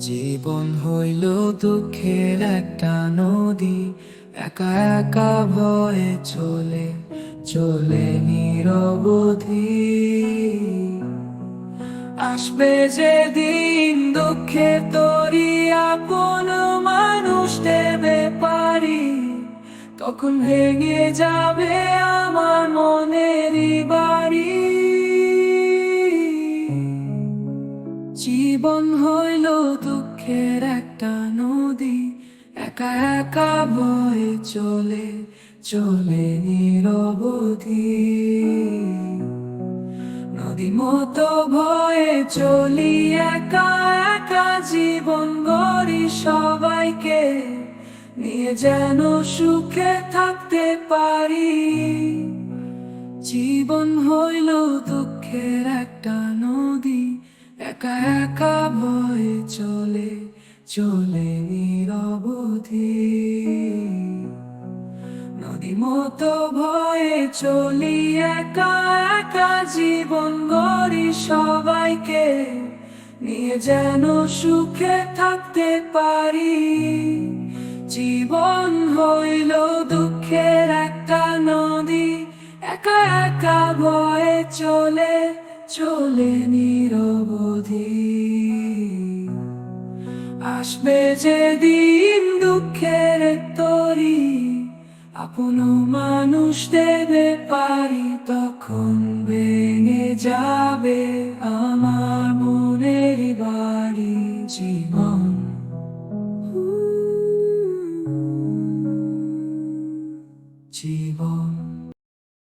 জীবন হইল দুঃখের একটা নদী, একা একা বয়ে চলে চলে নিরবধি। আসবে যে দিন দুঃখে তোরি আপন মানুষ দেবে পারি, তখন ভেঙে যাবে আমার মনেরই বাড়ি। জীবন হইল দুঃখের একটা নদী, একা একা বয়ে চলে চলে নিরবধি। নদী মতো ভয়ে চলি একা একা, জীবন গড়ি সবাইকে নিয়ে যেন সুখে থাকতে পারি। জীবন হইল দুঃখের একটা নদী, একা একা বয়ে চলে চলে নিরবধি। নদী মতো ভয়ে চলি একা একা, জীবন গড়ি সবাইকে নিয়ে যেন সুখে থাকতে পারি। জীবন হইল দুঃখের একটা নদী, একা একা বয়ে চলে চলে নিরবধি। আসবে যে দিন দুঃখের তরি আপন মানুষ দেবে পারি, তখন ভেঙে যাবে